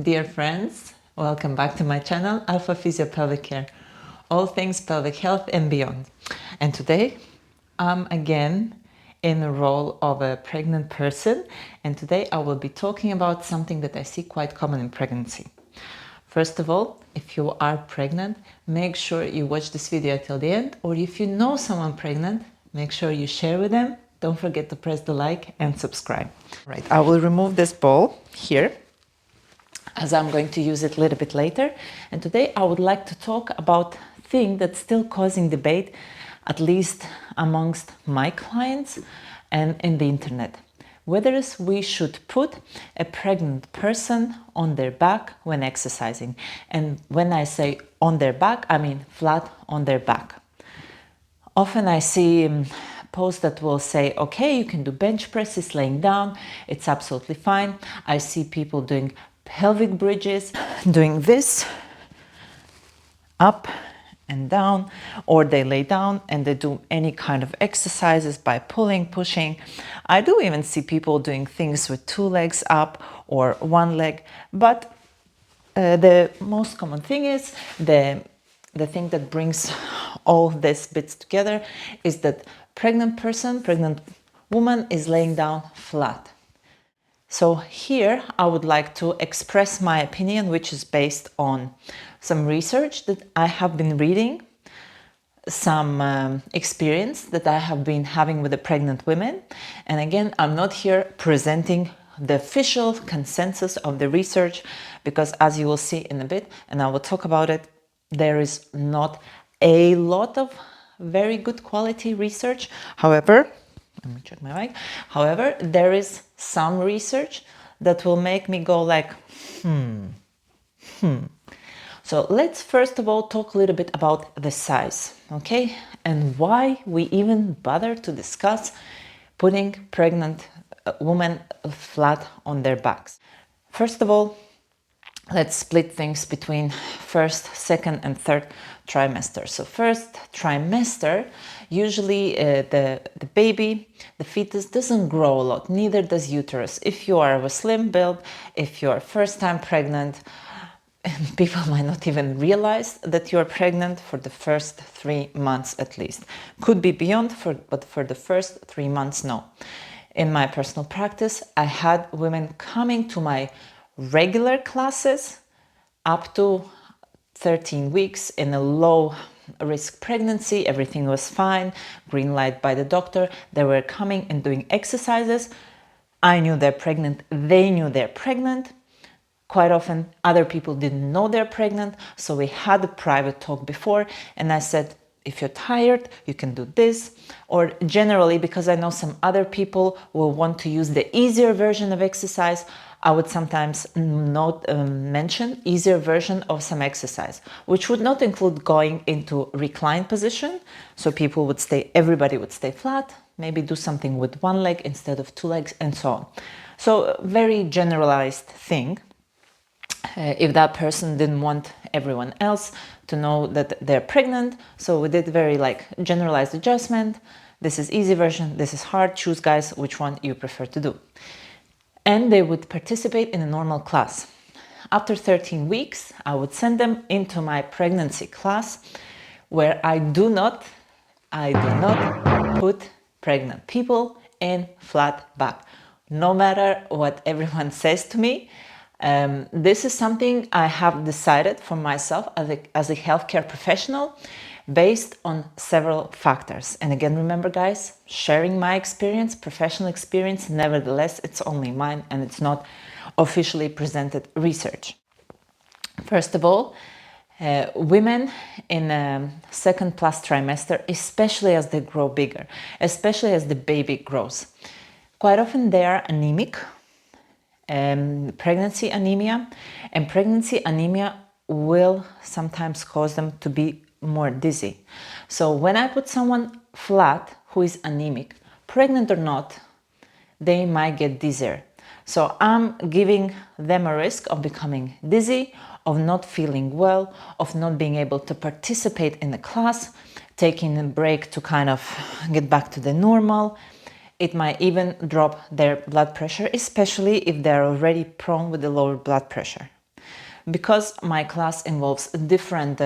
Dear friends, welcome back to my channel, Alpha Physio Pelvic Care, all things pelvic health and beyond. And today I'm again in the role of a pregnant person, and today I will be talking about something that I see quite common in pregnancy. First of all, if you are pregnant, make sure you watch this video till the end, or if you know someone pregnant, make sure you share with them. Don't forget to press the like and subscribe. Right, I will remove this ball here, as I'm going to use it a little bit later. And today I would like to talk about a thing that's still causing debate, at least amongst my clients and in the internet. Whether we should put a pregnant person on their back when exercising. And when I say on their back, I mean flat on their back. Often I see posts that will say, okay, you can do bench presses laying down, it's absolutely fine. I see people doing pelvic bridges, doing this up and down, or they lay down and they do any kind of exercises by pulling, pushing. I do even see people doing things with 2 legs up or 1 leg, but the most common thing is the thing that brings all these bits together is that pregnant woman is laying down flat. So here I would like to express my opinion, which is based on some research that I have been reading, some experience that I have been having with the pregnant women. And again, I'm not here presenting the official consensus of the research, because as you will see in a bit, and I will talk about it, there is not a lot of very good quality research. However, let me check my mic. However, there is some research that will make me go like, So let's first of all talk a little bit about the size, okay? And why we even bother to discuss putting pregnant women flat on their backs. First of all, let's split things between first, second, and third trimester. So first trimester, usually the baby, the fetus doesn't grow a lot, neither does uterus. If you are of a slim build, if you are first time pregnant, people might not even realize that you're pregnant for the first 3 months at least. Could be beyond, but for the first 3 months, no. In my personal practice, I had women coming to my regular classes up to 13 weeks in a low risk pregnancy. Everything was fine, green light by the doctor. They were coming and doing exercises. I knew they're pregnant, they knew they're pregnant. Quite often other people didn't know they're pregnant, so we had a private talk before, and I said, if you're tired, you can do this. Or generally, because I know some other people will want to use the easier version of exercise, I would sometimes mention easier version of some exercise, which would not include going into reclined position. So people would everybody would stay flat, maybe do something with 1 leg instead of 2 legs, and so on. So a very generalized thing. If that person didn't want everyone else to know that they're pregnant, so we did very generalized adjustment. This is easy version, this is hard, choose guys which one you prefer to do. And they would participate in a normal class. After 13 weeks, I would send them into my pregnancy class, where I do not put pregnant people in flat back, no matter what everyone says to me. This is something I have decided for myself as a healthcare professional based on several factors. And again, remember guys, sharing my experience, professional experience, nevertheless, it's only mine and it's not officially presented research. First of all, women in second plus trimester, especially as they grow bigger, especially as the baby grows, quite often they are anemic. Pregnancy anemia, and pregnancy anemia will sometimes cause them to be more dizzy. So when I put someone flat who is anemic, pregnant or not, they might get dizzier. So I'm giving them a risk of becoming dizzy, of not feeling well, of not being able to participate in the class, taking a break to kind of get back to the normal. It might even drop their blood pressure, especially if they're already prone with the lower blood pressure. Because my class involves different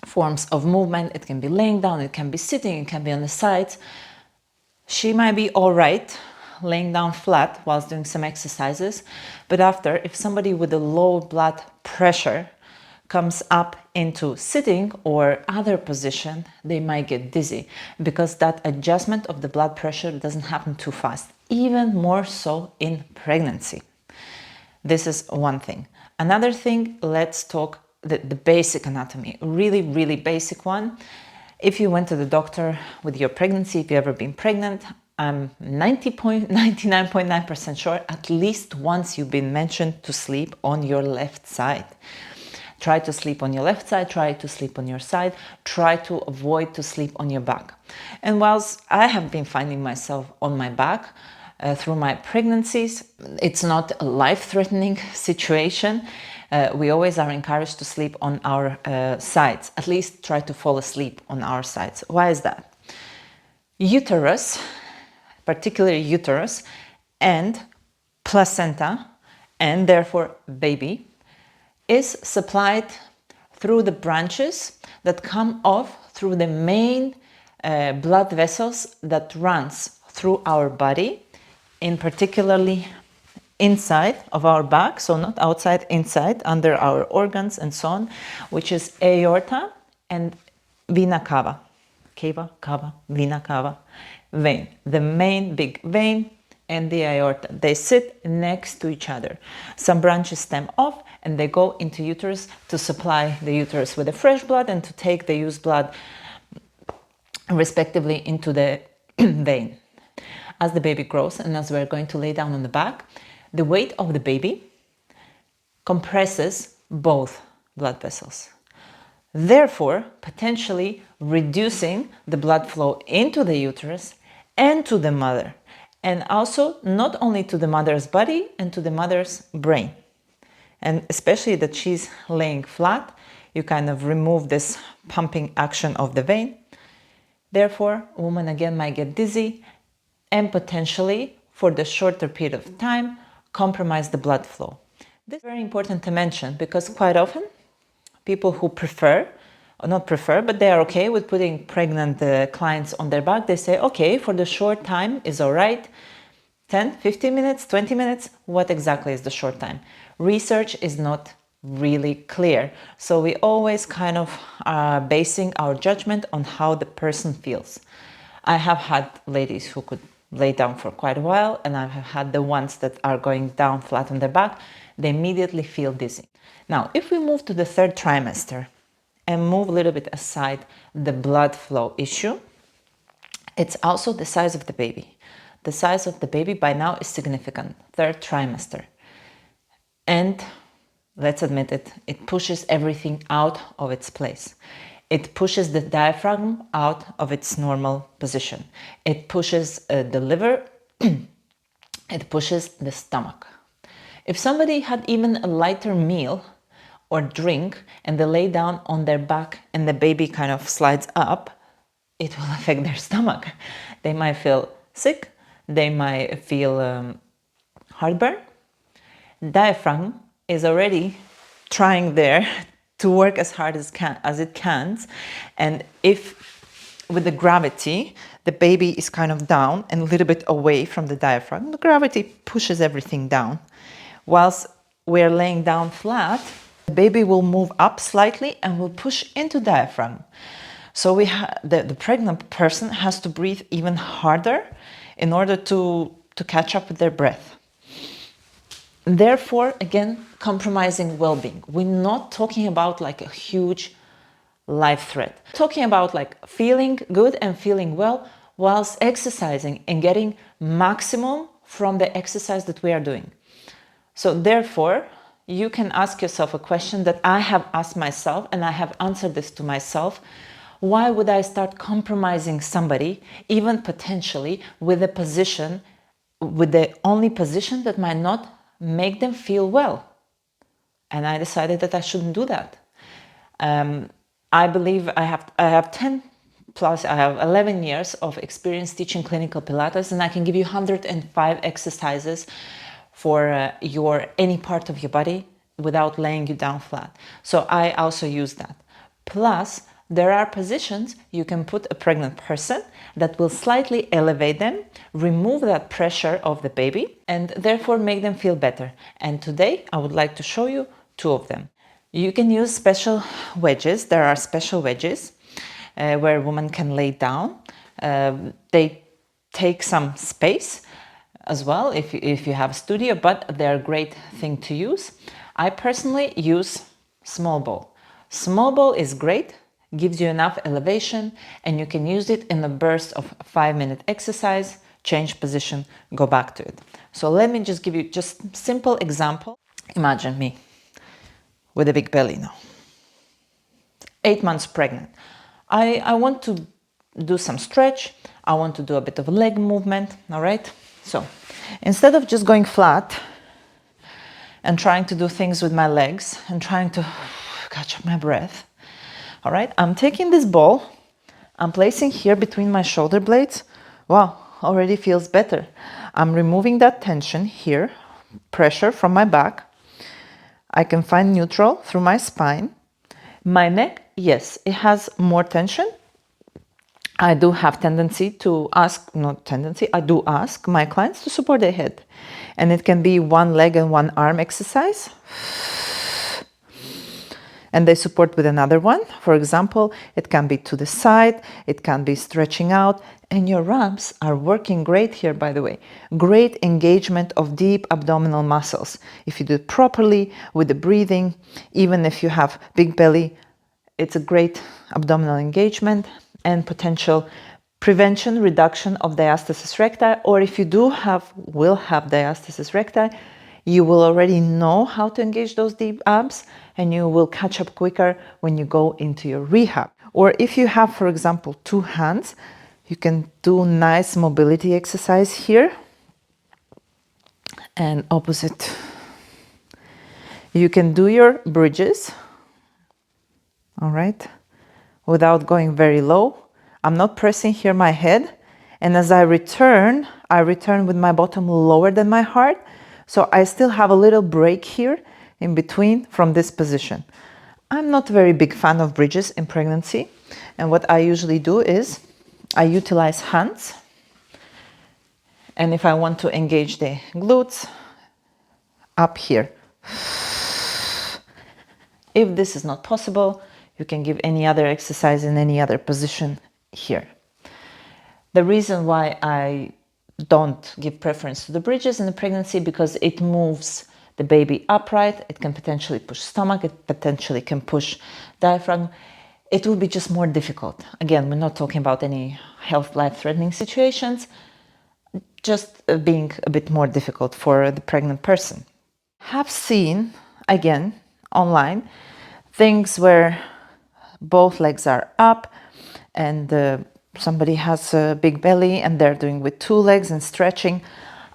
forms of movement, it can be laying down, it can be sitting, it can be on the sides, she might be all right laying down flat whilst doing some exercises, but after, if somebody with a low blood pressure comes up into sitting or other position, they might get dizzy because that adjustment of the blood pressure doesn't happen too fast, even more so in pregnancy. This is one thing. Another thing, let's talk the basic anatomy, really basic one. If you went to the doctor with your pregnancy, if you've ever been pregnant, I'm 99.9% sure at least once you've been mentioned to sleep on your left side. Try to sleep on your left side, try to sleep on your side, try to avoid to sleep on your back. And whilst I have been finding myself on my back through my pregnancies, it's not a life-threatening situation. We always are encouraged to sleep on our sides, at least try to fall asleep on our sides. Why is that? Uterus, particularly uterus, and placenta, and therefore baby, is supplied through the branches that come off through the main blood vessels that runs through our body, in particularly inside of our back, so not outside, inside, under our organs and so on, which is aorta and vena cava. Vena cava, vein. The main big vein and the aorta, they sit next to each other. Some branches stem off and they go into uterus to supply the uterus with the fresh blood and to take the used blood respectively into the vein. As the baby grows and as we're going to lay down on the back, the weight of the baby compresses both blood vessels, therefore potentially reducing the blood flow into the uterus and to the mother, and also not only to the mother's body and to the mother's brain. And especially that she's laying flat, you kind of remove this pumping action of the vein. Therefore, a woman again might get dizzy and potentially, for the shorter period of time, compromise the blood flow. This is very important to mention because quite often people who prefer, or not prefer, but they are okay with putting pregnant clients on their back, they say, okay, for the short time is all right, 10, 15 minutes, 20 minutes, what exactly is the short time? Research is not really clear, so we always kind of are basing our judgment on how the person feels. I have had ladies who could lay down for quite a while, and I have had the ones that are going down flat on their back, they immediately feel dizzy. Now, if we move to the third trimester and move a little bit aside the blood flow issue, it's also the size of the baby. The size of the baby by now is significant, third trimester. And let's admit it, it pushes everything out of its place. It pushes the diaphragm out of its normal position. It pushes the liver, it pushes the stomach. If somebody had even a lighter meal or drink and they lay down on their back and the baby kind of slides up, it will affect their stomach. They might feel sick, they might feel heartburn. Diaphragm is already trying there to work as hard as it can, and if with the gravity the baby is kind of down and a little bit away from the diaphragm, the gravity pushes everything down. Whilst we're laying down flat, the baby will move up slightly and will push into diaphragm. So the pregnant person has to breathe even harder in order to catch up with their breath. Therefore, again, compromising well-being. We're not talking about like a huge life threat. We're talking about like feeling good and feeling well whilst exercising and getting maximum from the exercise that we are doing. So therefore, you can ask yourself a question that I have asked myself, and I have answered this to myself. Why would I start compromising somebody, even potentially with a position, with the only position that might not make them feel well? And I decided that I shouldn't do that. I believe I have 10 plus, I have 11 years of experience teaching clinical Pilates, and I can give you 105 exercises for any part of your body without laying you down flat. So I also use that. Plus, there are positions you can put a pregnant person that will slightly elevate them, remove that pressure of the baby, and therefore make them feel better. And today I would like to show you two of them. You can use special wedges. There are special wedges where a woman can lay down. They take some space as well if you have a studio, but they're a great thing to use. I personally use small ball. Small ball is great, gives you enough elevation, and you can use it in a burst of 5-minute exercise, change position, go back to it. So let me just give you just simple example. Imagine me with a big belly now, 8 months pregnant. I want to do some stretch. I want to do a bit of leg movement. All right. So instead of just going flat and trying to do things with my legs and trying to catch up my breath, all right, I'm taking this ball, I'm placing here between my shoulder blades. Wow, already feels better. I'm removing that tension here, pressure from my back. I can find neutral through my spine. My neck, yes, it has more tension. I do have tendency to ask, not tendency, I do ask my clients to support their head. And it can be one leg and one arm exercise. And they support with another one. For example, it can be to the side, it can be stretching out, and your abs are working great here, by the way. Great engagement of deep abdominal muscles. If you do it properly with the breathing, even if you have big belly, it's a great abdominal engagement and potential prevention, reduction of diastasis recti, or if you will have diastasis recti, you will already know how to engage those deep abs and you will catch up quicker when you go into your rehab. Or if you have, for example, two hands, you can do nice mobility exercise here and opposite. You can do your bridges, all right, without going very low. I'm not pressing here my head. And as I return with my bottom lower than my heart. So I still have a little break here in between from this position. I'm not a very big fan of bridges in pregnancy. And what I usually do is I utilize hands. And if I want to engage the glutes, up here. If this is not possible, you can give any other exercise in any other position here. The reason why I don't give preference to the bridges in the pregnancy, because it moves the baby upright, it can potentially push stomach, it potentially can push diaphragm. It will be just more difficult. Again, we're not talking about any health life-threatening situations, just being a bit more difficult for the pregnant person. Have seen, again, online, things where both legs are up and somebody has a big belly and they're doing with two legs and stretching.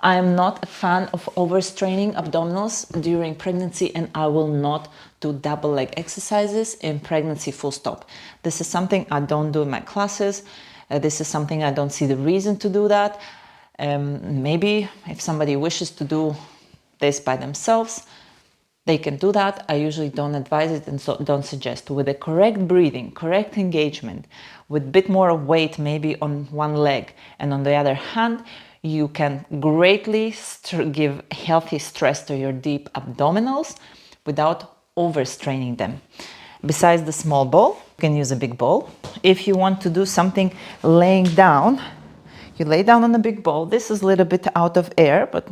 I am not a fan of overstraining abdominals during pregnancy, and I will not do double leg exercises in pregnancy, full stop. This is something I don't do in my classes. This is something I don't see the reason to do that. Maybe if somebody wishes to do this by themselves, they can do that. I usually don't advise it and don't suggest. With the correct breathing, correct engagement, with a bit more weight maybe on one leg and on the other hand, you can greatly give healthy stress to your deep abdominals without overstraining them. Besides the small ball, you can use a big ball. If you want to do something laying down, you lay down on a big ball. This is a little bit out of air, but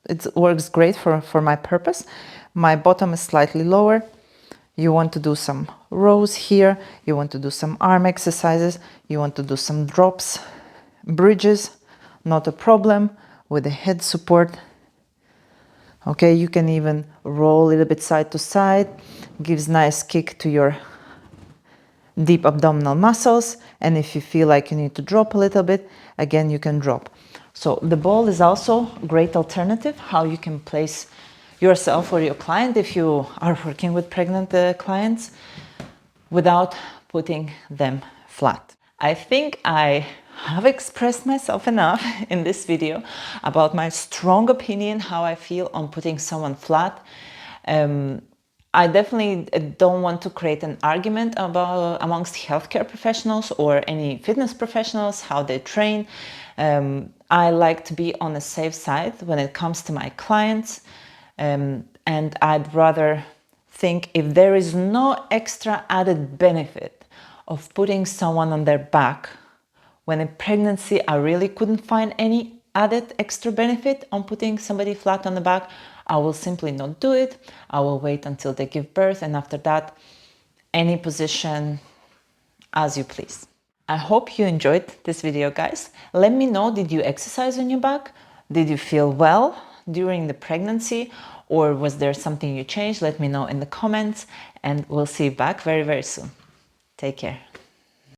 it works great for my purpose. My bottom is slightly lower. You want to do some rows here. You want to do some arm exercises. You want to do some drops, bridges, not a problem, with the head support. Okay, you can even roll a little bit side to side. Gives nice kick to your deep abdominal muscles. And if you feel like you need to drop a little bit, again, you can drop. So the ball is also a great alternative, how you can place yourself or your client if you are working with pregnant clients without putting them flat. I think I have expressed myself enough in this video about my strong opinion, how I feel on putting someone flat. I definitely don't want to create an argument amongst healthcare professionals or any fitness professionals, how they train. I like to be on the safe side when it comes to my clients. And I'd rather think if there is no extra added benefit of putting someone on their back when in pregnancy, I really couldn't find any added extra benefit on putting somebody flat on the back, I will simply not do it. I will wait until they give birth, and after that, any position as you please. I hope you enjoyed this video, guys. Let me know, did you exercise on your back? Did you feel well during the pregnancy? Or was there something you changed? Let me know in the comments, and we'll see you back very, very soon. Take care.